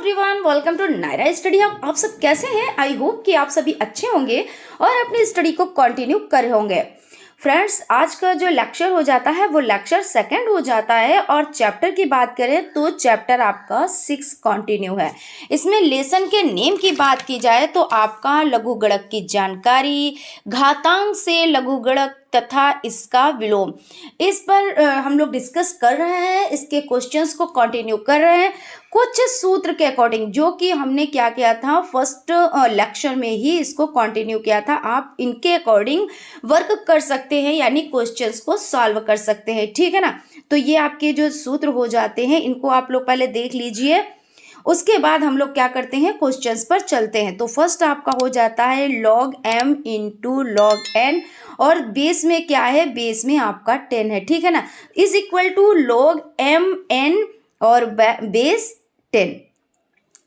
Everyone, welcome to Naira study hub. आप सब कैसे हैं? आई होप कि आप सभी अच्छे होंगे और अपनी स्टडी को कंटिन्यू कर रहे होंगे। फ्रेंड्स, आज का जो लेक्चर हो जाता है वो लेक्चर सेकंड हो जाता है और चैप्टर की बात करें तो चैप्टर आपका 6 कंटिन्यू है। इसमें लेसन के नेम की बात की जाए तो आपका लघुगणक की जानकारी, घातांक से लघुगणक तथा इसका विलोम, इस पर हम लोग डिस्कस कर रहे हैं। इसके क्वेश्चंस को कंटिन्यू कर रहे हैं कुछ सूत्र के अकॉर्डिंग, जो कि हमने क्या किया था फर्स्ट लेक्चर में ही इसको कंटिन्यू किया था। आप इनके अकॉर्डिंग वर्क कर सकते हैं, यानी क्वेश्चंस को सॉल्व कर सकते हैं, ठीक है ना। तो ये आपके जो सूत्र हो जाते हैं इनको आप लोग पहले देख लीजिए, उसके बाद हम लोग क्या करते हैं क्वेश्चंस पर चलते हैं। तो फर्स्ट आपका हो जाता है log m into log n, और बेस में क्या है, बेस में आपका 10 है, ठीक है ना, is equal to log m n और बेस 10।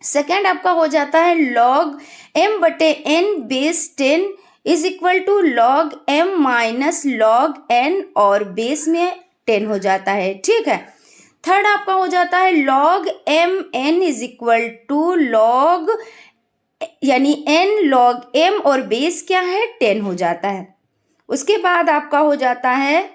सेकेंड आपका हो जाता है log m बटे n base 10 is equal to log m minus log n और बेस में 10 हो जाता है, ठीक है। थर्ड आपका हो जाता है log m n is equal to log, यानी n log m और बेस क्या है 10 हो जाता है। उसके बाद आपका हो जाता है,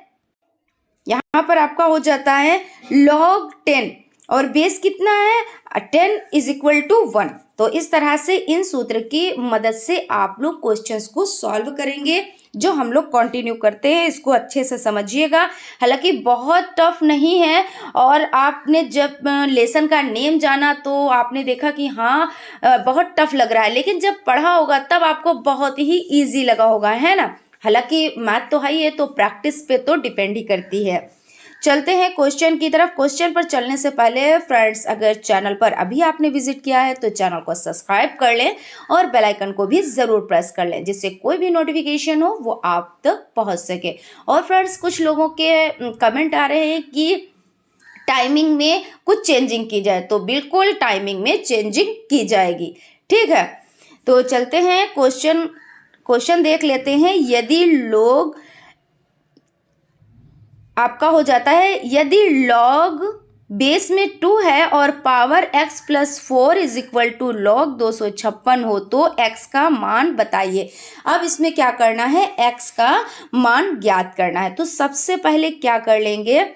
यहाँ पर आपका हो जाता है log 10 और बेस कितना है 10 इज इक्वल टू 1। तो इस तरह से इन सूत्र की मदद से आप लोग क्वेश्चंस को सॉल्व करेंगे। जो हम लोग कंटिन्यू करते हैं इसको अच्छे से समझिएगा, हालांकि बहुत टफ नहीं है। और आपने जब लेसन का नेम जाना तो आपने देखा कि हाँ बहुत टफ लग रहा है, लेकिन जब पढ़ा होगा तब आपको बहुत ही इजी लगा होगा, है ना। हालांकि मैथ तो है ही है, तो प्रैक्टिस पे तो डिपेंड ही करती है। चलते हैं क्वेश्चन की तरफ। क्वेश्चन पर चलने से पहले फ्रेंड्स, अगर चैनल पर अभी आपने विजिट किया है तो चैनल को सब्सक्राइब कर लें और बेल आइकन को भी ज़रूर प्रेस कर लें, जिससे कोई भी नोटिफिकेशन हो वो आप तक पहुंच सके। और फ्रेंड्स, कुछ लोगों के कमेंट आ रहे हैं कि टाइमिंग में कुछ चेंजिंग की जाए, तो बिल्कुल टाइमिंग में चेंजिंग की जाएगी, ठीक है। तो चलते हैं क्वेश्चन देख लेते हैं। यदि लोग आपका हो जाता है, यदि log बेस में 2 है और power x plus 4 is equal to log 256 हो तो x का मान बताइए। अब इसमें क्या करना है, x का मान ज्ञात करना है। तो सबसे पहले क्या कर लेंगे,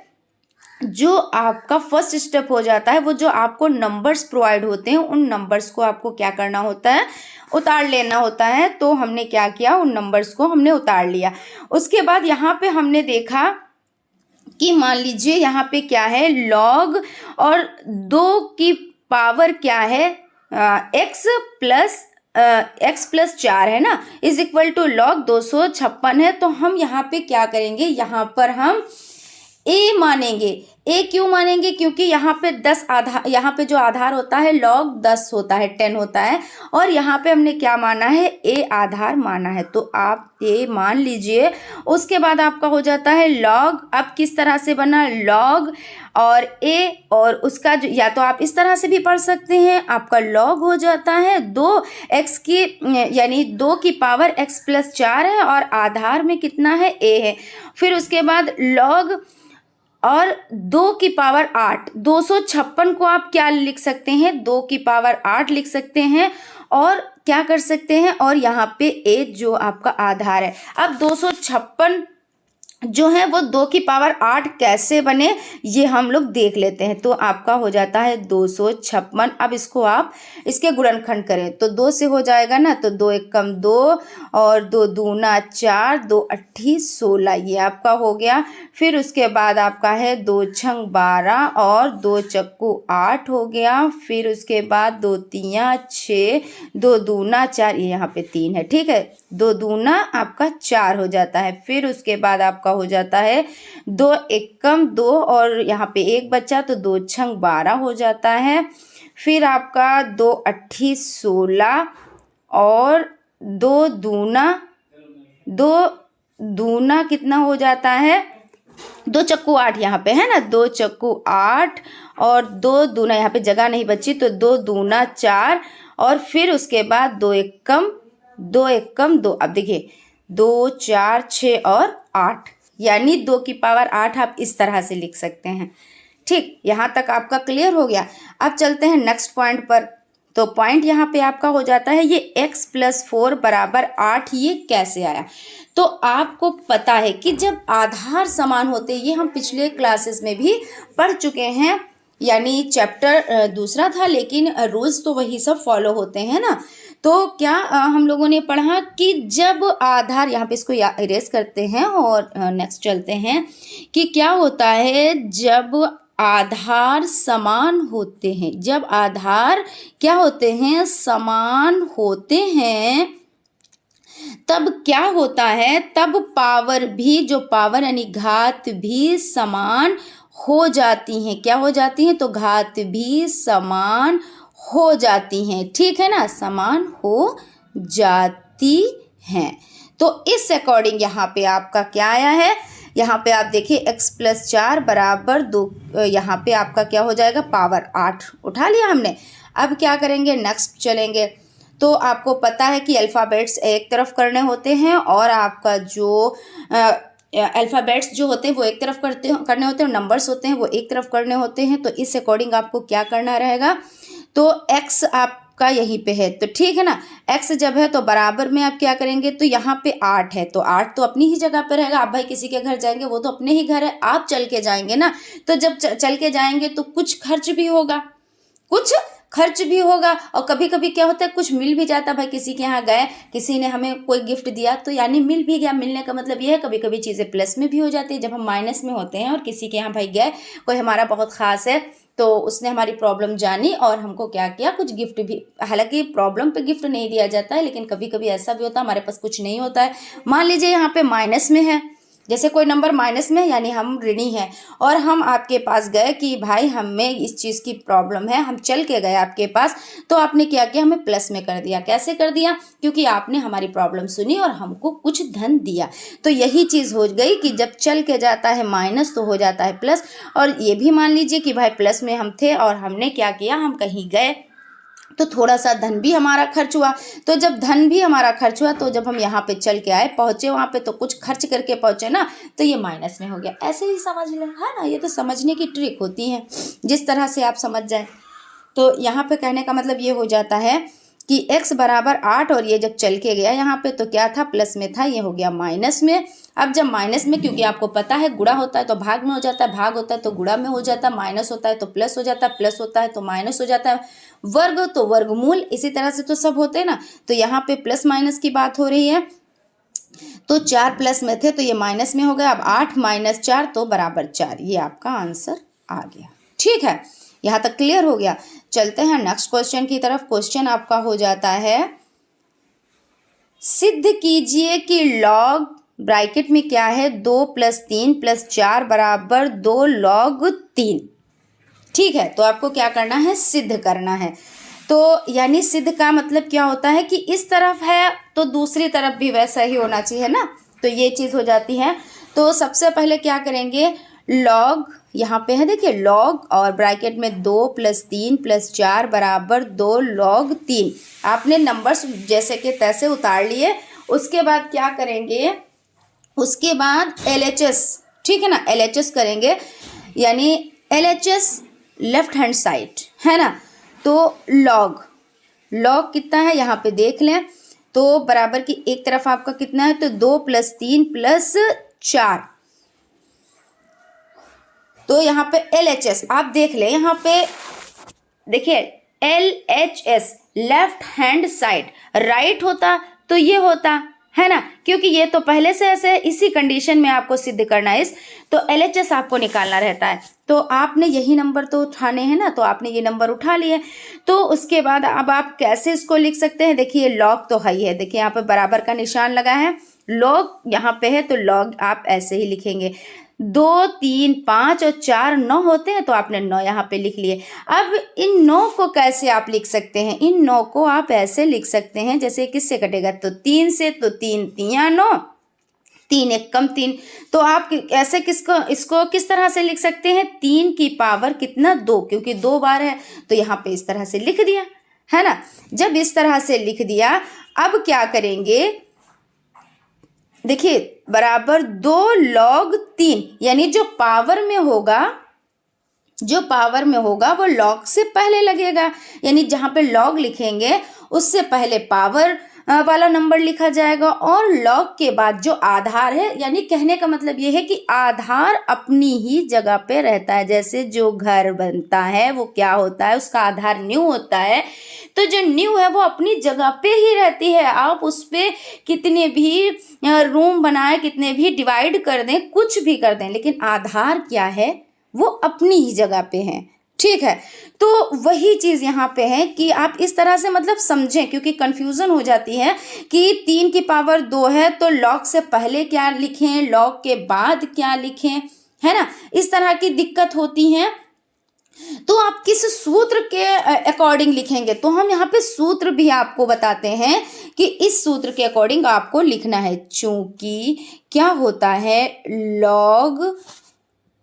जो आपका फर्स्ट स्टेप हो जाता है वो जो आपको नंबर्स प्रोवाइड होते हैं उन नंबर्स को आपको क्या करना होता है, उतार लेना होता है। तो हमने क्या किया, उन नंबर्स को हमने उतार लिया। उसके बाद यहाँ पे हमने देखा कि मान लीजिए यहाँ पे क्या है, log और 2 की पावर क्या है x प्लस 4 है ना, इज इक्वल टू log 256 है। तो हम यहाँ पे क्या करेंगे, यहाँ पर हम a मानेंगे। a क्यों मानेंगे, क्योंकि यहाँ पे 10 आधार, यहाँ पे जो आधार होता है log 10 होता है, 10 होता है, और यहाँ पे हमने क्या माना है, a आधार माना है, तो आप a मान लीजिए। उसके बाद आपका हो जाता है log, अब किस तरह से बना, log और a और उसका जो, या तो आप इस तरह से भी पढ़ सकते हैं, आपका log हो जाता है 2x की, यानी 2 की पावर x प्लस 4 है और आधार में कितना है, a है। फिर उसके बाद log और 2 की पावर 8, 256 को आप क्या लिख सकते हैं, 2 की पावर 8 लिख सकते हैं और क्या कर सकते हैं, और यहाँ पे a जो आपका आधार है। अब 256 जो है वो 2 की पावर 8 कैसे बने ये हम लोग देख लेते हैं। तो आपका हो जाता है 256। अब इसको आप इसके गुणनखंड करें तो 2 से हो जाएगा ना, तो 2 एक कम 2 और 2 दूना 4, 2 अट्ठी 16, ये आपका हो गया। फिर उसके बाद आपका है 2 छंग 12 और 2 चक्कू 8 हो गया। फिर उसके बाद 2 तियाँ 6, 2 दूना 4, ये यहाँ पे 3 है, ठीक है, 2 दूना आपका 4 हो जाता है। फिर उसके बाद आपका हो जाता है 2 एकम 2 और यहाँ पे 1 बच्चा, तो 2 छंग 12 हो जाता है। फिर आपका 2 अट्ठी 16 और 2 दूना कितना हो जाता है, 2 चक्कू 8 यहाँ पे है ना, 2 चक्कू 8 और 2 दूना, यहाँ पे जगह नहीं बची तो 2 दूना 4 और फिर उसके बाद 2 एकम 2। अब देखिए 2 4 6 और 8, यानी 2 की पावर 8 आप इस तरह से लिख सकते हैं, ठीक। यहाँ तक आपका क्लियर हो गया। अब चलते हैं नेक्स्ट पॉइंट पर। तो पॉइंट यहाँ पे आपका हो जाता है ये x + 4 = 8, ये कैसे आया। तो आपको पता है कि जब आधार समान होते हैं, ये हम पिछले क्लासेस में भी पढ़ चुके हैं, यानी चैप्टर दूसरा था, लेकिन रूल्स तो वही सब फॉलो होते हैं ना। तो क्या हम लोगों ने पढ़ा कि जब आधार, यहाँ पे इसको इरेज करते हैं और नेक्स्ट चलते हैं कि क्या होता है जब आधार समान होते हैं। जब आधार क्या होते हैं, समान होते हैं, तब क्या होता है, तब पावर भी, जो पावर यानी घात भी समान हो जाती हैं। क्या हो जाती हैं, तो घात भी समान हो जाती हैं, ठीक है ना, समान हो जाती हैं। तो इस अकॉर्डिंग यहाँ पे आपका क्या आया है, यहाँ पे आप देखिए x + 4 = 2, यहाँ पे आपका क्या हो जाएगा, पावर 8 उठा लिया हमने। अब क्या करेंगे, नेक्स्ट चलेंगे। तो आपको पता है कि अल्फ़ाबेट्स एक तरफ करने होते हैं और आपका जो अल्फ़ाबेट्स जो होते हैं वो एक तरफ करने होते हैं, नंबर्स होते हैं वो एक तरफ करने होते हैं। तो इस अकॉर्डिंग आपको क्या करना रहेगा, तो x आपका यहीं पे है, तो ठीक है ना। x जब है तो बराबर में आप क्या करेंगे, तो यहाँ पे 8 है, तो 8 तो अपनी ही जगह पे रहेगा। आप भाई किसी के घर जाएंगे, वो तो अपने ही घर है, आप चल के जाएंगे ना, तो जब चल के जाएंगे तो कुछ खर्च भी होगा, कुछ खर्च भी होगा। और कभी कभी क्या होता है, कुछ मिल भी जाता है, भाई किसी के यहाँ गए, किसी ने हमें कोई गिफ्ट दिया, तो यानी मिल भी गया। मिलने का मतलब ये है, कभी कभी चीज़ें प्लस में भी हो जाती है जब हम माइनस में होते हैं। और किसी के यहाँ भाई गए, कोई हमारा बहुत ख़ास है, तो उसने हमारी प्रॉब्लम जानी और हमको क्या किया, कुछ गिफ्ट भी, हालांकि प्रॉब्लम पे गिफ्ट नहीं दिया जाता है, लेकिन कभी कभी ऐसा भी होता है हमारे पास कुछ नहीं होता है। मान लीजिए यहाँ पे माइनस में है, जैसे कोई नंबर माइनस में, यानी हम ऋणी हैं, और हम आपके पास गए कि भाई हमें इस चीज़ की प्रॉब्लम है, हम चल के गए आपके पास, तो आपने क्या किया, हमें प्लस में कर दिया। कैसे कर दिया, क्योंकि आपने हमारी प्रॉब्लम सुनी और हमको कुछ धन दिया। तो यही चीज़ हो गई कि जब चल के जाता है माइनस तो हो जाता है प्लस। और ये भी मान लीजिए कि भाई प्लस में हम थे और हमने क्या किया, हम कहीं गए तो थोड़ा सा धन भी हमारा खर्च हुआ। तो जब धन भी हमारा खर्च हुआ, तो जब हम यहाँ पे चल के आए, पहुँचे वहाँ पे, तो कुछ खर्च करके पहुँचे ना, तो ये माइनस में हो गया। ऐसे ही समझ लें, है ना, ये तो समझने की ट्रिक होती है, जिस तरह से आप समझ जाए। तो यहाँ पे कहने का मतलब ये हो जाता है कि x = 8, और ये जब चल के गया यहाँ पे तो क्या था, प्लस में था, ये हो गया माइनस में। अब जब माइनस में, क्योंकि आपको पता है गुणा होता है तो भाग में हो जाता है, भाग होता है तो गुणा में हो जाता है, माइनस होता है तो प्लस हो जाता है, प्लस होता है तो माइनस हो जाता है, वर्ग तो वर्गमूल, इसी तरह से तो सब होते हैं ना। तो यहाँ पे प्लस माइनस की बात हो रही है, तो 4 प्लस में थे तो ये माइनस में हो गया। अब 8 - 4 तो बराबर 4, ये आपका आंसर आ गया, ठीक है। यहाँ तक क्लियर हो गया। चलते हैं नेक्स्ट क्वेश्चन की तरफ। क्वेश्चन आपका हो जाता है, सिद्ध कीजिए कि लॉग, ब्रैकेट में क्या है, 2 + 3 + 4 = 2 log 3, ठीक है। तो आपको क्या करना है, सिद्ध करना है। तो यानी सिद्ध का मतलब क्या होता है कि इस तरफ है तो दूसरी तरफ भी वैसा ही होना चाहिए ना, तो ये चीज़ हो जाती है। तो सबसे पहले क्या करेंगे, लॉग, यहाँ पे है देखिए लॉग, और ब्रैकेट में 2 + 3 + 4 = 2 log 3। आपने नंबर्स जैसे कि तैसे उतार लिए। उसके बाद क्या करेंगे, उसके बाद LHS, ठीक है ना, LHS करेंगे, यानी LHS लेफ्ट हैंड साइड, है ना। तो लॉग, लॉग कितना है यहाँ पे देख लें, तो बराबर की एक तरफ आपका कितना है, तो 2 + 3 + 4। तो यहाँ पे LHS आप देख लें, यहाँ पे देखिए LHS left hand side, right होता तो ये होता, है ना, क्योंकि ये तो पहले से ऐसे इसी कंडीशन में आपको सिद्ध करना है। तो LHS आपको निकालना रहता है। तो आपने यही नंबर तो उठाने हैं ना, तो आपने ये नंबर उठा लिए। तो उसके बाद अब आप कैसे इसको लिख सकते हैं, देखिए लॉग तो है ही है, देखिए यहाँ पे बराबर का निशान लगा है, लॉग यहाँ पे है, तो लॉग आप ऐसे ही लिखेंगे। 2 3 5 और 4 9 होते हैं, तो आपने 9 यहाँ पे लिख लिए। अब इन 9 को कैसे आप लिख सकते हैं, इन 9 को आप ऐसे लिख सकते हैं, जैसे किससे कटेगा, तो 3 से, तो 3 3 9, 3 1 कम 3। तो आप ऐसे इसको किस तरह से लिख सकते हैं, 3 की पावर कितना, 2, क्योंकि 2 बार है, तो यहाँ पे इस तरह से लिख दिया, है ना। जब इस तरह से लिख दिया, अब क्या करेंगे, देखिए बराबर 2 log 3, यानी जो पावर में होगा जो पावर में होगा वो लॉग से पहले लगेगा, यानी जहाँ पे लॉग लिखेंगे उससे पहले पावर वाला नंबर लिखा जाएगा, और लॉग के बाद जो आधार है, यानी कहने का मतलब ये है कि आधार अपनी ही जगह पे रहता है। जैसे जो घर बनता है वो क्या होता है, उसका आधार नींव होता है, तो जो नींव है वो अपनी जगह पे ही रहती है। आप उस पे कितने भी रूम बनाए, कितने भी डिवाइड कर दें, कुछ भी कर दें, लेकिन आधार क्या है, वो अपनी ही जगह पे है। ठीक है, तो वही चीज यहाँ पे है कि आप इस तरह से मतलब समझें, क्योंकि कंफ्यूजन हो जाती है कि 3 की पावर 2 है तो लॉग से पहले क्या लिखें, लॉग के बाद क्या लिखें, है ना, इस तरह की दिक्कत होती है। तो आप किस सूत्र के अकॉर्डिंग लिखेंगे, तो हम यहाँ पे सूत्र भी आपको बताते हैं कि इस सूत्र के अकॉर्डिंग आपको लिखना है। चूंकि क्या होता है, लॉग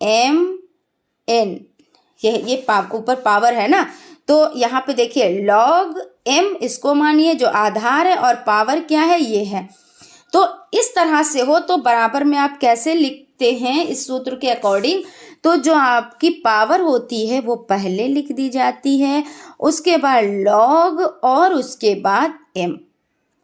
एम एन, ये ऊपर पावर है ना, तो यहाँ पे देखिए लॉग एम इसको मानिए जो आधार है, और पावर क्या है, ये है। तो इस तरह से हो तो बराबर में आप कैसे लिखते हैं इस सूत्र के अकॉर्डिंग, तो जो आपकी पावर होती है वो पहले लिख दी जाती है, उसके बाद लॉग और उसके बाद एम।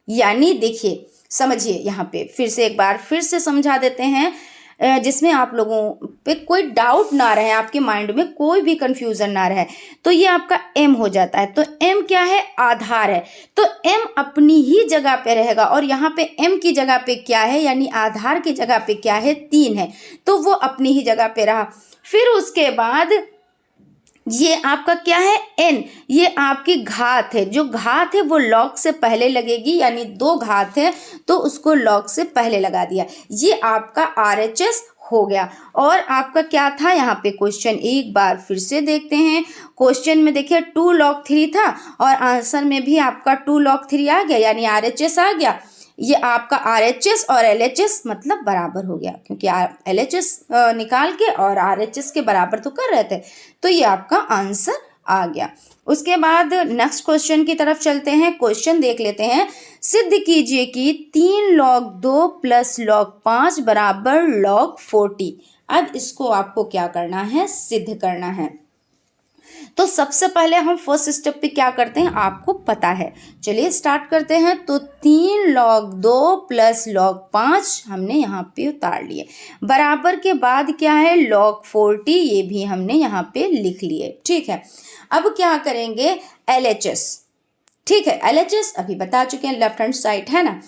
यानी देखिए समझिए, यहाँ पे फिर से एक बार फिर से समझा देते हैं जिसमें आप लोगों पे कोई डाउट ना रहे, आपके माइंड में कोई भी कंफ्यूजन ना रहे। तो ये आपका m हो जाता है, तो m क्या है, आधार है, तो m अपनी ही जगह पे रहेगा, और यहाँ पे m की जगह पे क्या है, यानी आधार की जगह पे क्या है, 3 है, तो वो अपनी ही जगह पे रहा। फिर उसके बाद ये आपका क्या है, n, ये आपकी घात है, जो घात है वो लॉग से पहले लगेगी, यानी 2 घात है तो उसको लॉग से पहले लगा दिया, ये आपका RHS हो गया। और आपका क्या था यहाँ पे क्वेश्चन, एक बार फिर से देखते हैं। क्वेश्चन में देखिए 2 log 3 था, और आंसर में भी आपका 2 log 3 आ गया, यानी RHS आ गया। ये आपका RHS और LHS मतलब बराबर हो गया, क्योंकि LHS निकाल के और RHS के बराबर तो कर रहे थे, तो ये आपका आंसर आ गया। उसके बाद नेक्स्ट क्वेश्चन की तरफ चलते हैं। क्वेश्चन देख लेते हैं। सिद्ध कीजिए कि 3 log 2 प्लस log 5 बराबर log 40। अब इसको आपको क्या करना है, सिद्ध करना है। तो सबसे पहले हम फर्स्ट स्टेप पे क्या करते हैं आपको पता है, चलिए स्टार्ट करते हैं। तो 3 log 2 प्लस log 5 हमने यहाँ पे उतार लिए, बराबर के बाद क्या है, log 40, ये भी हमने यहाँ पे लिख लिए। ठीक है, अब क्या करेंगे, LHS। ठीक है, LHS अभी बता चुके हैं, लेफ्ट हैंड साइड है ना।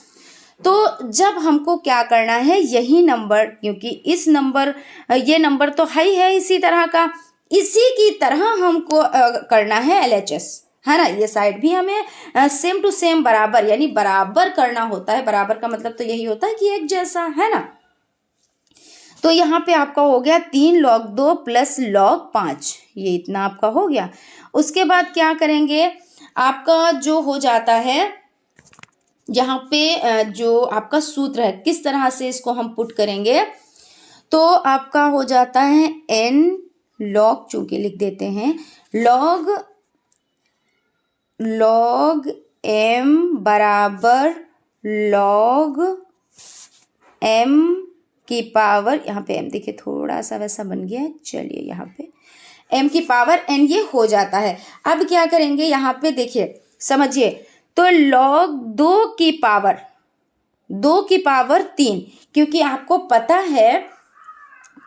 तो जब हमको क्या करना है, यही नंबर, क्योंकि इस नंबर ये नंबर तो है इसी तरह का, इसी की तरह हमको करना है LHS, है ना। ये साइड भी हमें सेम टू सेम बराबर, यानी बराबर करना होता है। बराबर का मतलब तो यही होता है कि एक जैसा, है ना। तो यहाँ पे आपका हो गया 3 log 2 प्लस log 5, ये इतना आपका हो गया। उसके बाद क्या करेंगे, आपका जो हो जाता है यहाँ पे जो आपका सूत्र है, किस तरह से इसको हम पुट करेंगे, तो आपका हो जाता है n log, चूंकि लिख देते हैं log m बराबर log m की पावर, यहाँ पे m देखिए थोड़ा सा वैसा बन गया है, चलिए यहाँ पे m की पावर n ये हो जाता है। अब क्या करेंगे, यहाँ पे देखिए समझिए, तो log 2 की पावर 3, क्योंकि आपको पता है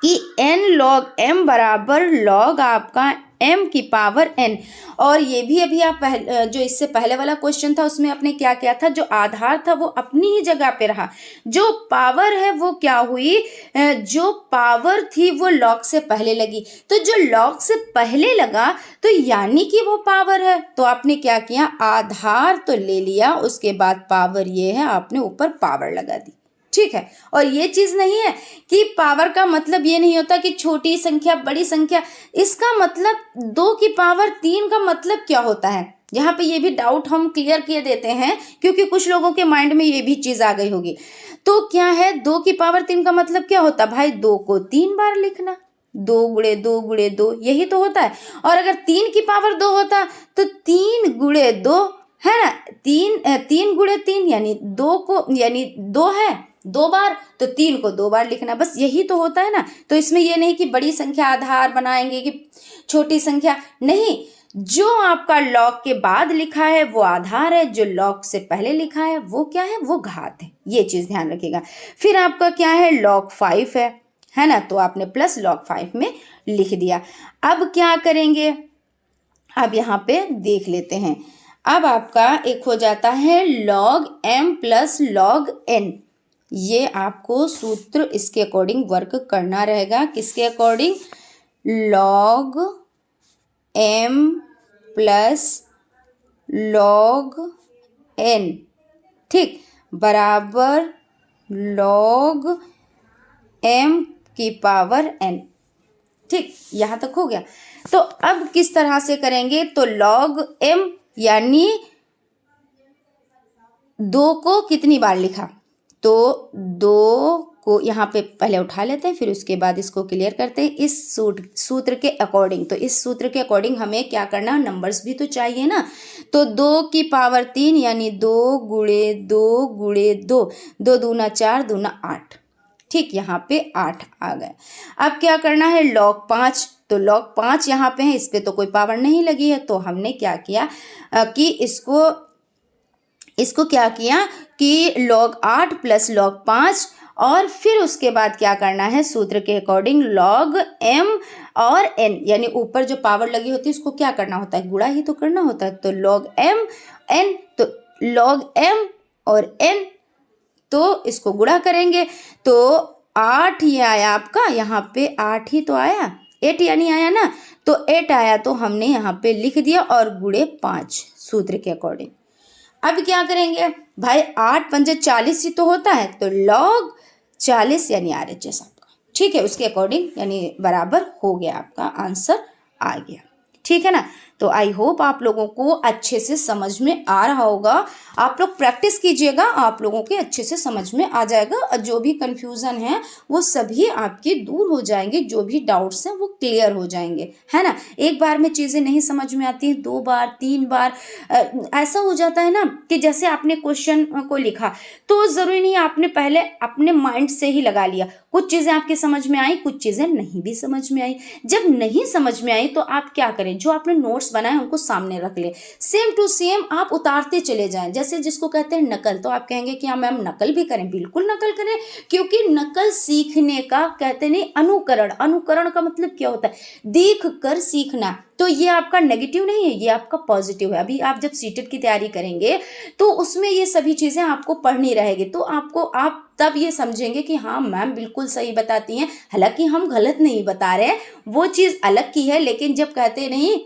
कि n log m बराबर log आपका m की पावर n। और ये भी अभी आप जो इससे पहले वाला क्वेश्चन था उसमें आपने क्या किया था, जो आधार था वो अपनी ही जगह पे रहा, जो पावर है वो क्या हुई, जो पावर थी वो log से पहले लगी, तो जो log से पहले लगा तो यानी कि वो पावर है। तो आपने क्या किया, आधार तो ले लिया, उसके बाद पावर ये है, आपने ऊपर पावर लगा दी। ठीक है, और ये चीज नहीं है कि पावर का मतलब ये नहीं होता कि छोटी संख्या बड़ी संख्या, इसका मतलब 2 की पावर 3 का मतलब क्या होता है, यहाँ पे ये भी डाउट हम क्लियर किए देते हैं, क्योंकि कुछ लोगों के माइंड में ये भी चीज आ गई होगी। तो क्या है, 2 की पावर 3 का मतलब क्या होता भाई, 2 को 3 बार लिखना, 2 गुणे 2 गुणे 2, यही तो होता है। और अगर 3 की पावर 2 होता तो 3 गुणे 2, है ना, 3 गुणे 3 यानी 2 को, यानी 2 है, 2 बार, तो 3 को 2 बार लिखना, बस यही तो होता है ना। तो इसमें ये नहीं कि बड़ी संख्या आधार बनाएंगे कि छोटी संख्या, नहीं, जो आपका लॉग के बाद लिखा है वो आधार है, जो लॉग से पहले लिखा है वो क्या है, वो घात है, ये चीज ध्यान रखिएगा। फिर आपका क्या है, log 5 है ना, तो आपने प्लस log 5 में लिख दिया। अब क्या करेंगे, अब यहाँ पे देख लेते हैं। अब आपका एक हो जाता है log m plus log n, ये आपको सूत्र इसके अकॉर्डिंग वर्क करना रहेगा। किसके according, log m plus log n, ठीक, बराबर log m की पावर n, ठीक, यहाँ तक हो गया। तो अब किस तरह से करेंगे, तो log m यानी 2 को कितनी बार लिखा, तो 2 को यहाँ पे पहले उठा लेते हैं, फिर उसके बाद इसको क्लियर करते हैं इस सूत्र के अकॉर्डिंग। तो इस सूत्र के अकॉर्डिंग हमें क्या करना, नंबर्स भी तो चाहिए ना। तो 2 की पावर 3 यानी 2 गुणे 2 गुणे 2, 2 दूना 4 दूना 8, ठीक, यहाँ पे 8 आ गए। अब क्या करना है, log 5, तो log 5 यहाँ पे है, इस पे तो कोई पावर नहीं लगी है, तो हमने क्या किया कि इसको क्या किया कि log 8 प्लस log 5, और फिर उसके बाद क्या करना है, सूत्र के अकॉर्डिंग log m और n, यानी ऊपर जो पावर लगी होती है उसको क्या करना होता है, गुणा ही तो करना होता है। तो log m n, तो log m और n, तो इसको गुणा करेंगे, तो 8 ये आया आपका, यहाँ पे 8 ही तो आया, 8 यानी आया ना, तो 8 आया, तो हमने यहाँ पे लिख दिया और गुणे 5 सूत्र के अकॉर्डिंग। अब क्या करेंगे भाई, 8 पंजे 40 ही तो होता है, तो log 40 यानी RHS आपका, ठीक है, उसके अकॉर्डिंग यानी बराबर हो गया, आपका आंसर आ गया, ठीक है ना। तो आई होप आप लोगों को अच्छे से समझ में आ रहा होगा। आप लोग प्रैक्टिस कीजिएगा, आप लोगों के अच्छे से समझ में आ जाएगा, और जो भी कंफ्यूजन है वो सभी आपके दूर हो जाएंगे, जो भी डाउट्स हैं वो क्लियर हो जाएंगे, है ना। एक बार में चीज़ें नहीं समझ में आती हैं, 2 बार 3 बार ऐसा हो जाता है ना कि जैसे आपने क्वेश्चन को लिखा तो ज़रूरी नहीं आपने पहले अपने माइंड से ही लगा लिया, कुछ चीज़ें आपके समझ में आई, कुछ चीज़ें नहीं भी समझ में आई। जब नहीं समझ में आई तो आप क्या करें, जो आपने नोट्स बनाए उनको सामने रख ले, सेम टू सेम आप उतारते चले जाएं, जैसे जिसको कहते हैं नकल। तो आप कहेंगे कि हाँ मैम नकल भी करें, बिल्कुल नकल करें, क्योंकि नकल सीखने का कहते नहीं, अनुकरण, अनुकरण का मतलब क्या होता है, देख कर सीखना। तो ये आपका नेगेटिव नहीं है, ये आपका पॉजिटिव है। अभी आप जब सीटेट की तैयारी करेंगे तो उसमें ये सभी चीज़ें आपको पढ़नी रहेगी, तो आप तब ये समझेंगे कि हाँ मैम बिल्कुल सही बताती हैं, हालांकि हम गलत नहीं बता रहे हैं, वो चीज़ अलग की है। लेकिन जब कहते नहीं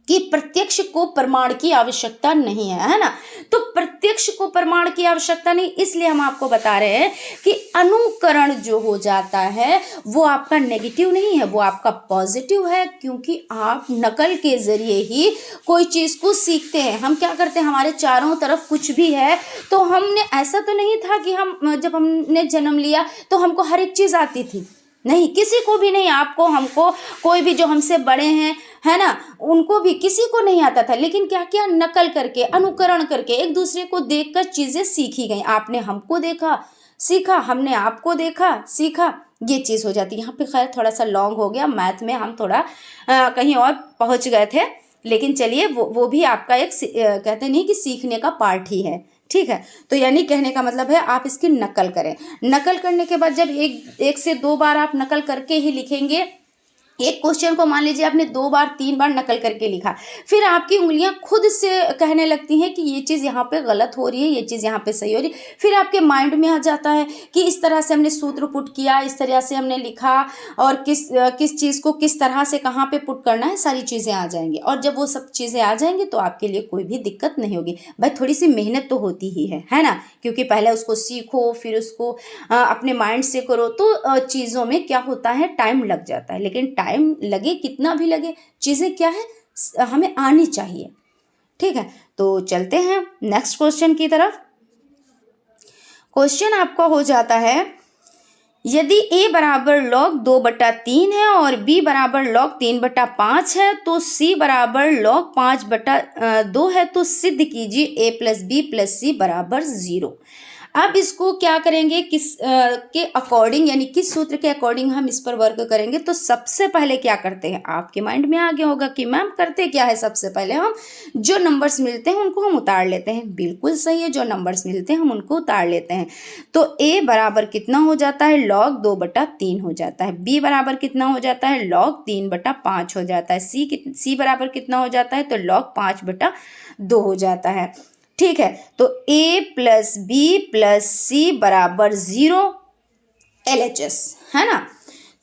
कि प्रत्यक्ष को प्रमाण की आवश्यकता नहीं है ना, तो प्रत्यक्ष को प्रमाण की आवश्यकता नहीं, इसलिए हम आपको बता रहे हैं कि अनुकरण जो हो जाता है वो आपका नेगेटिव नहीं है, वो आपका पॉजिटिव है, क्योंकि आप नकल के जरिए ही कोई चीज़ को सीखते हैं। हम क्या करते हैं, हमारे चारों तरफ कुछ भी है, तो हमने ऐसा तो नहीं था कि हम जब हमने जन्म लिया तो हमको हर एक चीज़ आती थी, नहीं, किसी को भी नहीं, आपको हमको कोई भी जो हमसे बड़े हैं, है ना, उनको भी किसी को नहीं आता था। लेकिन क्या किया, नकल करके, अनुकरण करके, एक दूसरे को देखकर चीज़ें सीखी गई। आपने हमको देखा सीखा, हमने आपको देखा सीखा, ये चीज़ हो जाती है। यहाँ पे खैर थोड़ा सा लॉन्ग हो गया, मैथ में हम थोड़ा कहीं और पहुँच गए थे, लेकिन चलिए वो भी आपका एक कहते नहीं कि सीखने का पार्ट ही है, ठीक है। तो यानी कहने का मतलब है आप इसकी नकल करें। नकल करने के बाद जब एक से 2 बार आप नकल करके ही लिखेंगे, एक क्वेश्चन को मान लीजिए आपने 2 बार 3 बार नकल करके लिखा, फिर आपकी उंगलियां खुद से कहने लगती हैं कि ये चीज़ यहाँ पे गलत हो रही है, ये चीज़ यहाँ पे सही हो रही है। फिर आपके माइंड में आ जाता है कि इस तरह से हमने सूत्र पुट किया, इस तरह से हमने लिखा, और किस चीज़ को किस तरह से कहाँ पे पुट करना है, सारी चीज़ें आ जाएंगी। और जब वो सब चीज़ें आ जाएंगी तो आपके लिए कोई भी दिक्कत नहीं होगी। भाई थोड़ी सी मेहनत तो होती ही है ना, क्योंकि पहले उसको सीखो, फिर उसको अपने माइंड से करो, तो चीज़ों में क्या होता है, टाइम लग जाता है। लेकिन टाइम लगे, कितना भी लगे, चीज़ें क्या है, हमें आनी चाहिए, ठीक है। तो चलते हैं नेक्स्ट क्वेश्चन की तरफ। क्वेश्चन आपका हो जाता है, यदि a बराबर log 2/3 है और b बराबर log 3/5 है, तो c बराबर log 5/2 है, तो सिद्ध कीजिए a + b + c बराबर 0। अब इसको क्या करेंगे, के अकॉर्डिंग, यानी किस सूत्र के अकॉर्डिंग हम इस पर वर्क करेंगे। तो सबसे पहले क्या करते हैं, आपके माइंड में आ गया होगा कि मैम करते क्या है, सबसे पहले हम जो नंबर्स मिलते हैं उनको हम उतार लेते हैं। बिल्कुल सही है, जो नंबर्स मिलते हैं हम उनको उतार लेते हैं। तो a बराबर कितना हो जाता है, log 2/3 हो जाता है। b बराबर कितना हो जाता है, log 3/5 हो जाता है। c बराबर कितना हो जाता है, तो log 5/2 हो जाता है। ठीक है, तो a प्लस बी प्लस सी बराबर 0 LHS है ना।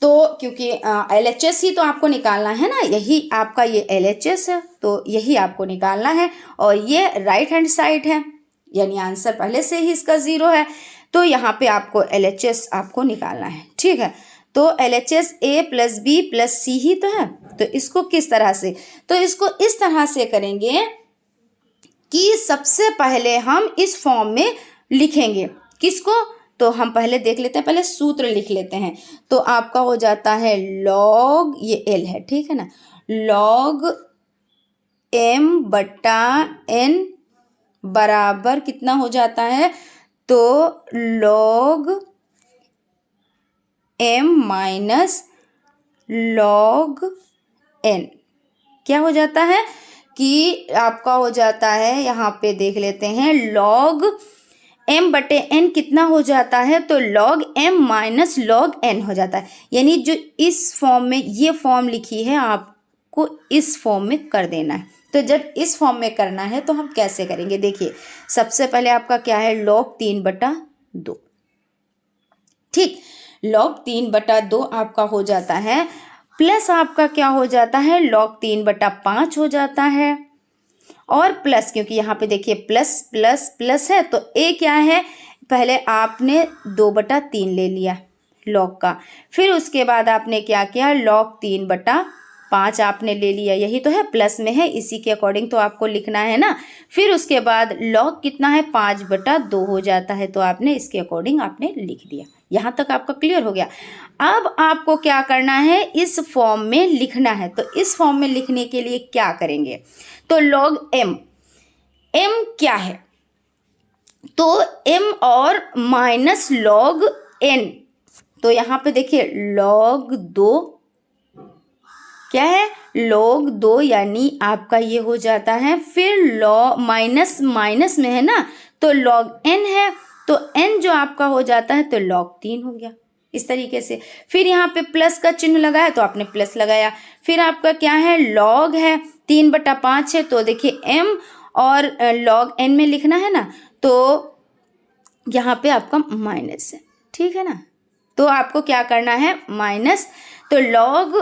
तो क्योंकि LHS ही तो आपको निकालना है ना, यही आपका ये LHS है, तो यही आपको निकालना है। और ये राइट हैंड साइड है, यानी आंसर पहले से ही इसका 0 है, तो यहाँ पे आपको LHS आपको निकालना है। ठीक है, तो LHS a plus B plus C ही तो है। तो इसको किस तरह से, तो इसको इस तरह से करेंगे कि सबसे पहले हम इस फॉर्म में लिखेंगे। किसको, तो हम पहले देख लेते हैं, पहले सूत्र लिख लेते हैं। तो आपका हो जाता है log, ये l है, ठीक है ना, log m/n बराबर कितना हो जाता है, तो log m minus log n क्या हो जाता है कि आपका हो जाता है, यहाँ पे देख लेते हैं, log m/n कितना हो जाता है, तो log m minus log n हो जाता है। यानी जो इस फॉर्म में ये फॉर्म लिखी है आपको इस फॉर्म में कर देना है। तो जब इस फॉर्म में करना है तो हम कैसे करेंगे, देखिए सबसे पहले आपका क्या है, log 3/2। ठीक, log 3/2 आपका हो जाता है, प्लस आपका क्या हो जाता है, log 3/5 हो जाता है। और प्लस, क्योंकि यहाँ पे देखिए प्लस प्लस प्लस है, तो a क्या है, पहले आपने 2/3 ले लिया log का, फिर उसके बाद आपने क्या किया, log 3/5 आपने ले लिया, यही तो है, प्लस में है, इसी के अकॉर्डिंग तो आपको लिखना है ना। फिर उसके बाद log कितना है, 5/2 हो जाता है, तो आपने इसके अकॉर्डिंग आपने लिख दिया। यहाँ तक आपका क्लियर हो गया। अब आपको क्या करना है, इस फॉर्म में लिखना है। तो इस फॉर्म में लिखने के लिए क्या करेंगे, तो log m क्या है, तो m और माइनस log n, तो यहाँ पे देखिए log 2 क्या है, log 2 यानी आपका ये हो जाता है, फिर log माइनस माइनस में है ना, तो log n है, तो n जो आपका हो जाता है, तो log 3 हो गया इस तरीके से। फिर यहाँ पे प्लस का चिन्ह लगाया तो आपने प्लस लगाया। फिर आपका क्या है, log है 3/5 है, तो देखिए m और log n में लिखना है ना, तो यहाँ पे आपका माइनस है, ठीक है ना। तो आपको क्या करना है, माइनस, तो log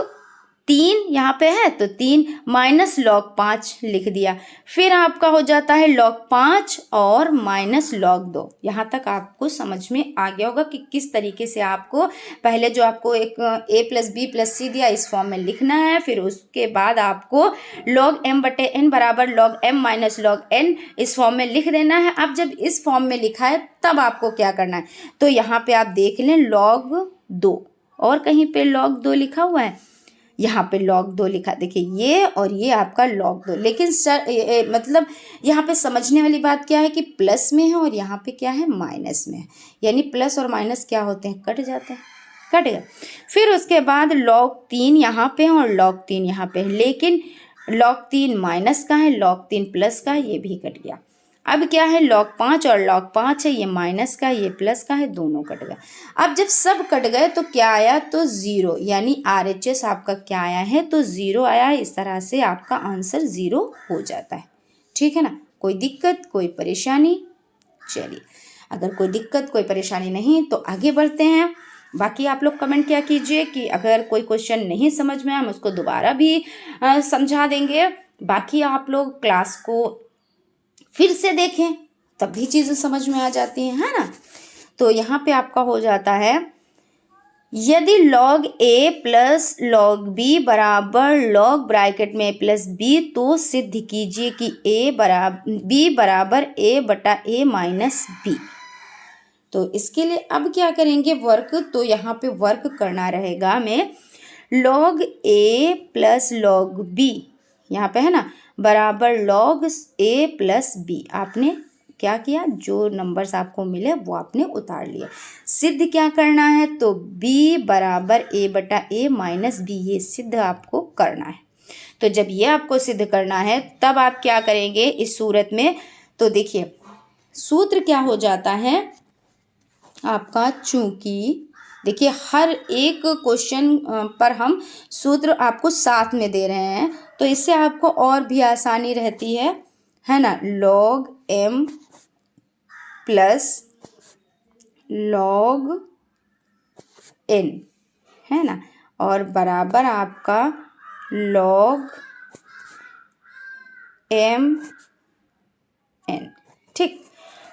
3 यहाँ पे है, तो 3 माइनस log 5 लिख दिया। फिर आपका हो जाता है log 5 और माइनस log 2। यहाँ तक आपको समझ में आ गया होगा कि किस तरीके से आपको पहले जो आपको एक a प्लस बी प्लस सी दिया इस फॉर्म में लिखना है, फिर उसके बाद आपको log m/n बराबर log m minus log n इस फॉर्म में लिख देना है। अब जब इस फॉर्म में लिखा है तब आपको क्या करना है, तो यहाँ पे आप देख लें log 2, और कहीं पे log 2 लिखा हुआ है, यहाँ पे log 2 लिखा, देखिए ये और ये आपका log 2। लेकिन सर मतलब यहाँ पे समझने वाली बात क्या है कि प्लस में है और यहाँ पे क्या है, माइनस में है, यानी प्लस और माइनस क्या होते हैं, कट जाते हैं, कट गए। फिर उसके बाद log 3 यहाँ पे है और log 3 यहाँ पे है, लेकिन log 3 माइनस का है, log 3 प्लस का है, ये भी कट गया। अब क्या है, log 5 और log 5 है, ये माइनस का ये प्लस का है, दोनों कट गए। अब जब सब कट गए तो क्या आया, तो 0, यानी RHS आपका क्या आया है, तो 0 आया है। इस तरह से आपका आंसर 0 हो जाता है, ठीक है ना। कोई दिक्कत, कोई परेशानी, चलिए अगर कोई दिक्कत कोई परेशानी नहीं तो आगे बढ़ते हैं। बाकी आप लोग कमेंट क्या कीजिए कि अगर कोई क्वेश्चन नहीं समझ में आया हम उसको दोबारा भी समझा देंगे। बाकी आप लोग क्लास को फिर से देखें तब भी चीज़ें समझ में आ जाती हैं, है ना। तो यहाँ पे आपका हो जाता है, यदि log a plus log b बराबर log ब्रैकेट में प्लस b, तो सिद्ध कीजिए कि b बराबर a/a माइनस b। तो इसके लिए अब क्या करेंगे, वर्क, तो यहाँ पे वर्क करना रहेगा हमें, log a plus log b यहाँ पे है ना, बराबर log a प्लस b आपने क्या किया, जो नंबर्स आपको मिले वो आपने उतार लिया। सिद्ध क्या करना है, तो b बराबर a बटा a माइनस b, ये सिद्ध आपको करना है। तो जब ये आपको सिद्ध करना है तब आप क्या करेंगे इस सूरत में, तो देखिए सूत्र क्या हो जाता है आपका, चूंकि देखिए हर एक क्वेश्चन पर हम सूत्र आपको साथ में दे रहे हैं, तो इससे आपको और भी आसानी रहती है ना। log m plus log n, है ना, और बराबर आपका log m n। ठीक,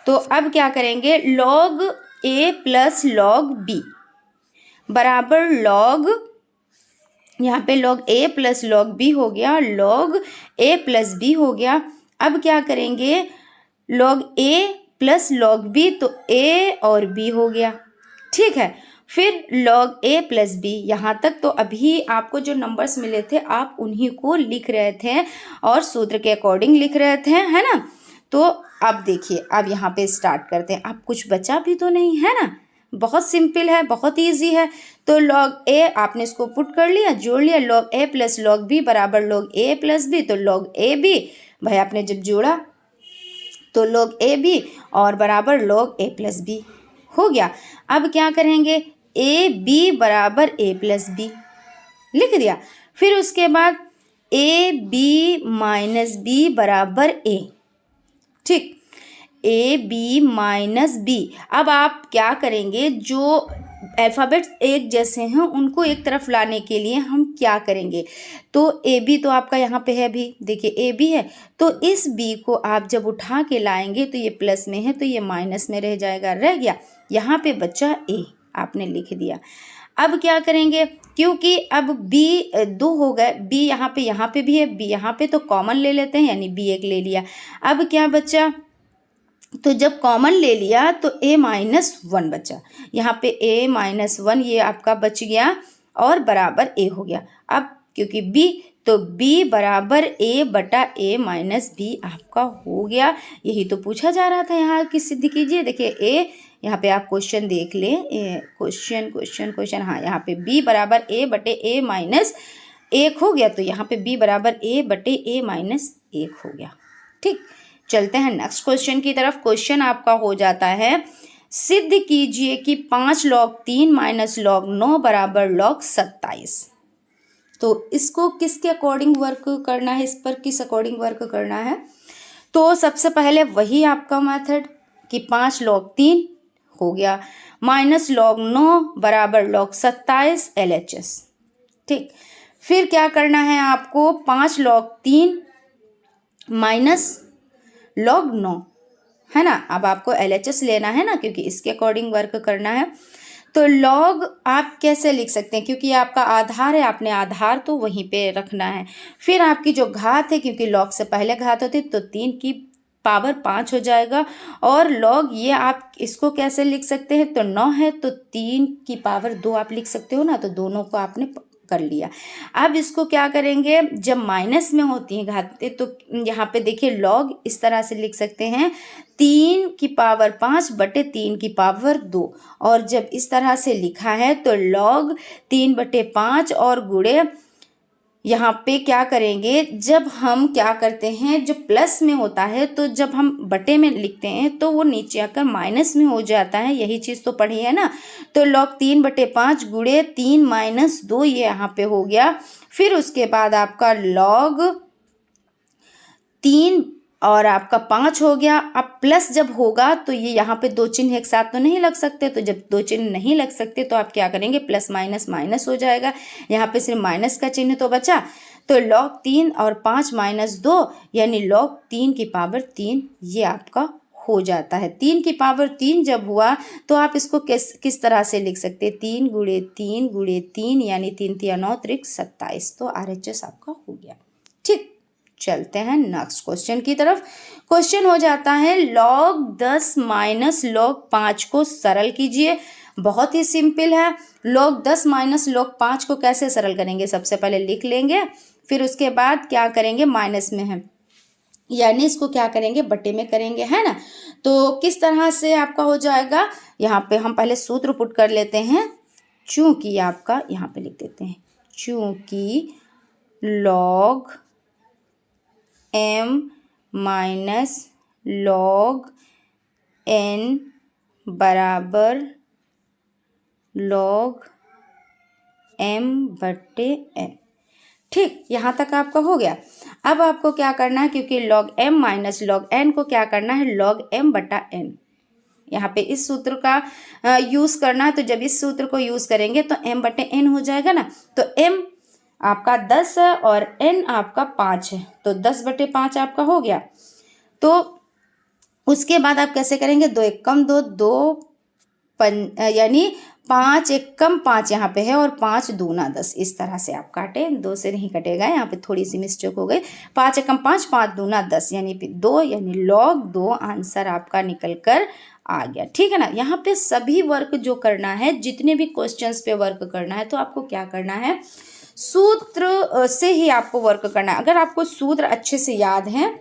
तो अब क्या करेंगे, log a plus log b बराबर log, यहाँ पे log a plus log b हो गया, log a प्लस b हो गया। अब क्या करेंगे, log a plus log b, तो a और b हो गया। ठीक है, फिर log a प्लस b, यहाँ तक तो अभी आपको जो नंबर्स मिले थे आप उन्हीं को लिख रहे थे और सूत्र के अकॉर्डिंग लिख रहे थे, है ना। तो अब देखिए, अब यहाँ पे स्टार्ट करते हैं। अब कुछ बचा भी तो नहीं, है ना, बहुत सिंपल है, बहुत इजी है। तो log a आपने इसको पुट कर लिया, जोड़ लिया, log a plus log b बराबर log a प्लस b, तो log a b भाई आपने जब जोड़ा तो log a b और बराबर log a प्लस b हो गया। अब क्या करेंगे, a b बराबर a प्लस b लिख दिया। फिर उसके बाद a b माइनस b बराबर a, ठीक, ए बी माइनस बी। अब आप क्या करेंगे, जो अल्फ़ाबेट्स एक जैसे हैं उनको एक तरफ लाने के लिए हम क्या करेंगे, तो ए बी तो आपका यहाँ पे है, भी देखिए ए बी है, तो इस बी को आप जब उठा के लाएंगे तो ये प्लस में है तो ये माइनस में रह जाएगा, रह गया। यहाँ पे बच्चा ए आपने लिख दिया। अब क्या करेंगे, क्योंकि अब बी दो हो गए, बी यहाँ पे भी है, बी यहाँ पे, तो कॉमन ले लेते हैं, यानी बी एक ले लिया। अब क्या बच्चा, तो जब कॉमन ले लिया तो a माइनस वन बचा, यहाँ पे a माइनस वन ये आपका बच गया और बराबर a हो गया। अब क्योंकि b, तो b बराबर a बटा a माइनस b आपका हो गया। यही तो पूछा जा रहा था, यहाँ की सिद्ध कीजिए। देखिए a, यहाँ पे आप क्वेश्चन देख लें, क्वेश्चन, हाँ, यहाँ पे b बराबर a बटे a माइनस एक हो गया, तो यहाँ पे b बराबर a बटे a माइनस एक हो गया। ठीक, चलते हैं नेक्स्ट क्वेश्चन की तरफ। क्वेश्चन आपका हो जाता है, सिद्ध कीजिए कि 5 log 3 माइनस log 9 बराबर log 27। तो इसको किसके अकॉर्डिंग वर्क करना है, इस पर किस अकॉर्डिंग वर्क करना है, तो सबसे पहले वही आपका मेथड कि 5 log 3 हो गया माइनस log 9 बराबर log 27 LHS। ठीक, फिर क्या करना है आपको, 5 log 3 माइनस log 9, है ना। अब आपको LHS लेना है ना, क्योंकि इसके अकॉर्डिंग वर्क करना है। तो log आप कैसे लिख सकते हैं, क्योंकि आपका आधार है, आपने आधार तो वहीं पे रखना है। फिर आपकी जो घात है, क्योंकि log से पहले घात होती तो 3 की पावर 5 हो जाएगा, और log ये आप इसको कैसे लिख सकते हैं, तो 9 है तो 3 की पावर 2 आप लिख सकते हो ना, तो दोनों को आपने कर लिया। अब इसको क्या करेंगे, जब माइनस में होती हैं घातें, तो यहाँ पे देखिए log इस तरह से लिख सकते हैं, 3 की पावर 5 बटे 3 की पावर 2, और जब इस तरह से लिखा है तो log 3 बटे 5 और गुणे, यहाँ पे क्या करेंगे, जब हम क्या करते हैं, जो प्लस में होता है तो जब हम बटे में लिखते हैं तो वो नीचे आकर माइनस में हो जाता है, यही चीज़ तो पढ़ी है ना। तो log 3 बटे 5 गुणे 3 माइनस 2 ये यहाँ पे हो गया। फिर उसके बाद आपका log 3 और आपका 5 हो गया। अब प्लस जब होगा तो ये यहाँ पे दो चिन्ह एक साथ तो नहीं लग सकते, तो जब दो चिन्ह नहीं लग सकते तो आप क्या करेंगे, प्लस माइनस माइनस हो जाएगा, यहाँ पे सिर्फ माइनस का चिन्ह तो बचा। तो log 3 और 5 माइनस 2 यानी log 3 की पावर 3 ये आपका हो जाता है। 3 की पावर 3 जब हुआ तो आप इसको किस तरह से लिख सकते हैं, 3 गुणे 3 गुणे 3 यानी 3 3 9 त्रिक 27, तो RHS आपका हो गया। ठीक, चलते हैं नेक्स्ट क्वेश्चन की तरफ। क्वेश्चन हो जाता है, log 10 माइनस log 5 को सरल कीजिए। बहुत ही सिंपल है, log 10 माइनस log 5 को कैसे सरल करेंगे, सबसे पहले लिख लेंगे, फिर उसके बाद क्या करेंगे, माइनस में है यानी इसको क्या करेंगे, बटे में करेंगे, है ना। तो किस तरह से आपका हो जाएगा, यहाँ पे हम पहले सूत्र पुट कर लेते हैं। चूंकि आपका यहाँ पे लिख देते हैं, चूंकि log m minus log n बराबर log m बटे n। ठीक, यहाँ तक आपका हो गया। अब आपको क्या करना है, क्योंकि log m minus log n को क्या करना है, log m बटा n। यहाँ पे इस सूत्र का यूज़ करना है, तो जब इस सूत्र को यूज़ करेंगे तो m बटे n हो जाएगा ना। तो m आपका 10 है और n आपका 5 है, तो 10 बटे 5 आपका हो गया। तो उसके बाद आप कैसे करेंगे, 2 एक कम 2, 2 यानी 5 एक कम 5 यहाँ पे है और 5 दूना 10, इस तरह से आप काटे, 2 से नहीं कटेगा, यहाँ पे थोड़ी सी मिस्टेक हो गई। 5 एक कम 5, 5 दूना 10 यानी 2, यानी log 2 आंसर आपका निकल कर आ गया। ठीक है ना। यहाँ पे सभी वर्क जो करना है, जितने भी क्वेश्चंस पे वर्क करना है, तो आपको क्या करना है, सूत्र से ही आपको वर्क करना है। अगर आपको सूत्र अच्छे से याद हैं,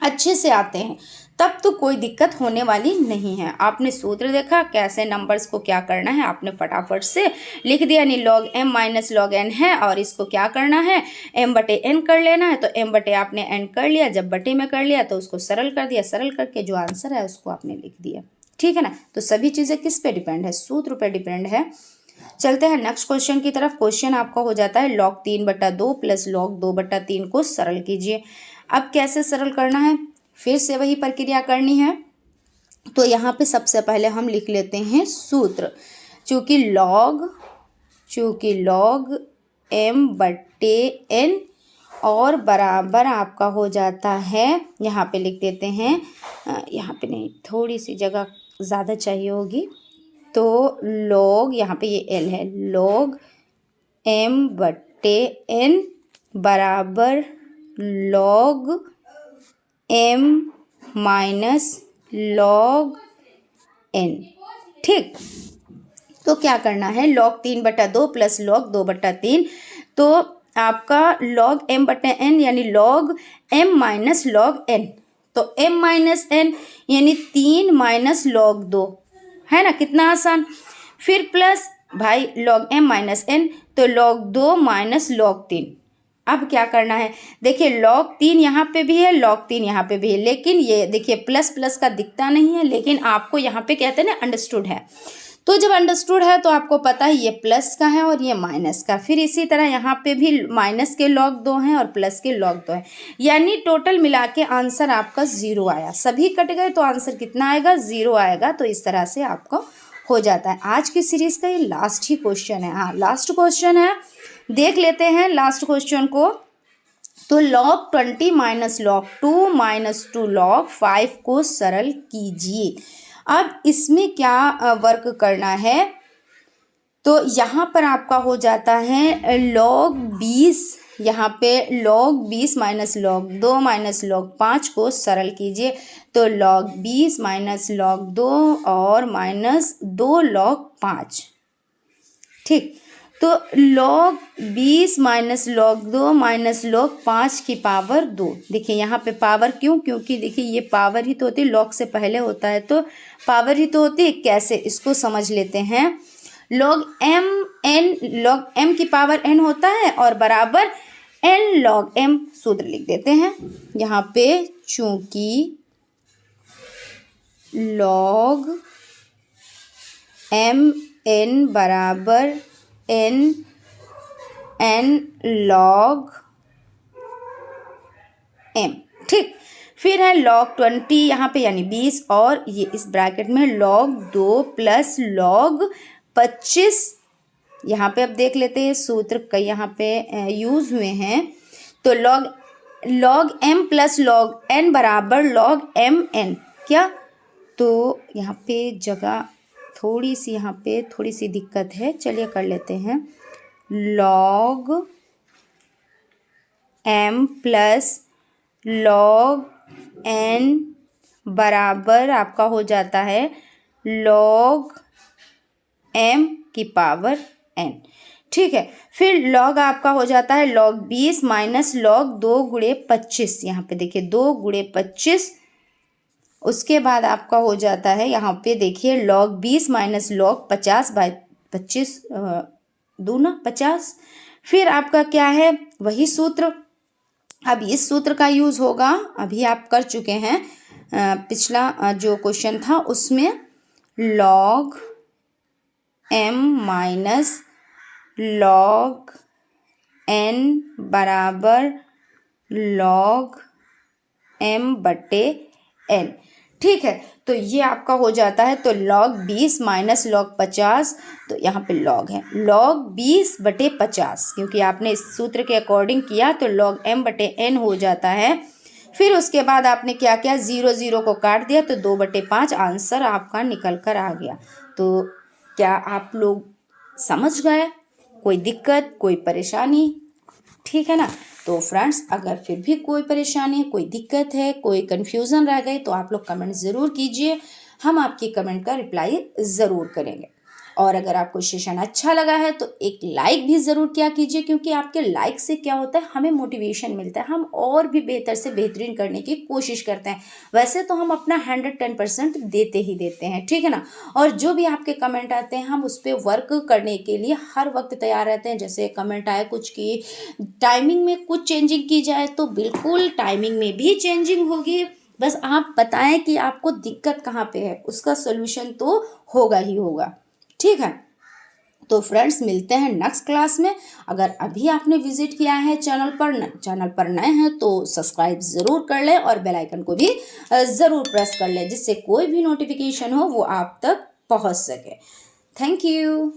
अच्छे से आते हैं, तब तो कोई दिक्कत होने वाली नहीं है। आपने सूत्र देखा कैसे नंबर्स को क्या करना है, आपने फटाफट से लिख दिया, यानी log m minus log n है और इसको क्या करना है, m बटे n कर लेना है। तो m बटे आपने n कर लिया, जब बटे में कर लिया तो उसको सरल कर दिया, सरल करके जो आंसर है उसको आपने लिख दिया। ठीक है ना। तो सभी चीज़ें किस पे डिपेंड है, सूत्र पे डिपेंड है। चलते हैं नेक्स्ट क्वेश्चन की तरफ। क्वेश्चन आपका हो जाता है log 3/2 प्लस log 2/3 को सरल कीजिए। अब कैसे सरल करना है, फिर से वही प्रक्रिया करनी है। तो यहाँ पे सबसे पहले हम लिख लेते हैं सूत्र। चूँकि log m बटे n और बराबर आपका हो जाता है, यहाँ पे लिख देते हैं, यहाँ पे नहीं, थोड़ी सी जगह ज़्यादा चाहिए होगी, तो log, यहाँ पे ये l है, log m बटे n बराबर log m minus log n। ठीक, तो क्या करना है, log 3/2 प्लस log 2/3, तो आपका log m बटे n यानी log m minus log n। तो m माइनस n यानी 3 माइनस log 2, है ना, कितना आसान। फिर प्लस भाई log m माइनस n, तो log 2 माइनस log 3। अब क्या करना है, देखिए log 3 यहाँ पे भी है, log 3 यहाँ पे भी है, लेकिन ये देखिए प्लस प्लस का दिखता नहीं है, लेकिन आपको यहाँ पे कहते हैं ना अंडरस्टूड है। तो जब अंडरस्टूड है तो आपको पता है ये प्लस का है और ये माइनस का। फिर इसी तरह यहाँ पे भी माइनस के log 2 हैं और प्लस के log 2 हैं, यानी टोटल मिला के आंसर आपका 0 आया। सभी कट गए तो आंसर कितना आएगा, 0 आएगा। तो इस तरह से आपका हो जाता है। आज की सीरीज का ये लास्ट ही क्वेश्चन है, हाँ लास्ट क्वेश्चन है, देख लेते हैं लास्ट क्वेश्चन को। तो log 20 minus log 2 minus 2 log 5 को सरल कीजिए। अब इसमें क्या वर्क करना है, तो यहाँ पर आपका हो जाता है log 20, यहाँ पे log 20 minus log 2 minus log 5 को सरल कीजिए। तो log 20 माइनस log 2 और माइनस 2 log 5। ठीक, तो log 20 minus log 2 minus log 5 की पावर 2। देखिए यहाँ पे पावर क्यों, क्योंकि देखिए ये पावर ही तो होती है, log से पहले होता है तो पावर ही तो होती है। कैसे, इसको समझ लेते हैं। log m की पावर n होता है और बराबर n log m, सूत्र लिख देते हैं यहाँ पे। चूंकि log m n बराबर n log m। ठीक, फिर है log 20 यहाँ पे यानी 20, और ये इस ब्रैकेट में log 2 प्लस log 25। यहाँ पे अब देख लेते हैं सूत्र कई यहाँ पे यूज़ हुए हैं। तो log m plus log n बराबर log m n। क्या, तो यहाँ पे जगह थोड़ी सी, यहाँ पे थोड़ी सी दिक्कत है, चलिए कर लेते हैं। log m plus log n बराबर आपका हो जाता है log m की पावर n। ठीक है। फिर log आपका हो जाता है log 20 माइनस log 2 गुणे 25। यहाँ पे देखिए 2 गुणे 25। उसके बाद आपका हो जाता है यहाँ पे देखिए log 20 माइनस log 50 बाय 25 दूना 50। फिर आपका क्या है, वही सूत्र। अब इस सूत्र का यूज़ होगा, अभी आप कर चुके हैं पिछला जो क्वेश्चन था उसमें log m minus log n बराबर log m बटे n। ठीक है, तो ये आपका हो जाता है। तो log 20 माइनस log 50, तो यहाँ पे log है log 20 बटे 50, क्योंकि आपने इस सूत्र के अकॉर्डिंग किया तो log m बटे n हो जाता है। फिर उसके बाद आपने क्या किया, 0 0 को काट दिया तो 2 बटे 5 आंसर आपका निकल कर आ गया। तो क्या आप लोग समझ गए? कोई दिक्कत, कोई परेशानी? ठीक है ना। तो फ्रेंड्स, अगर फिर भी कोई परेशानी, कोई दिक्कत है, कोई कन्फ्यूज़न रह गई तो आप लोग कमेंट ज़रूर कीजिए, हम आपकी कमेंट का रिप्लाई ज़रूर करेंगे। और अगर आपको सेशन अच्छा लगा है तो एक लाइक भी ज़रूर किया कीजिए, क्योंकि आपके लाइक से क्या होता है, हमें मोटिवेशन मिलता है, हम और भी बेहतर से बेहतरीन करने की कोशिश करते हैं। वैसे तो हम अपना 110% देते ही देते हैं, ठीक है ना। और जो भी आपके कमेंट आते हैं हम उस पर वर्क करने के लिए हर वक्त तैयार रहते हैं। जैसे कमेंट आए कुछ की टाइमिंग में कुछ चेंजिंग की जाए तो बिल्कुल टाइमिंग में भी चेंजिंग होगी। बस आप बताएं कि आपको दिक्कत कहाँ पे है, उसका सोल्यूशन तो होगा ही होगा। ठीक है, तो फ्रेंड्स मिलते हैं नेक्स्ट क्लास में। अगर अभी आपने विजिट किया है चैनल पर नए हैं तो सब्सक्राइब ज़रूर कर लें और बेल आइकन को भी ज़रूर प्रेस कर लें, जिससे कोई भी नोटिफिकेशन हो वो आप तक पहुंच सके। Thank you.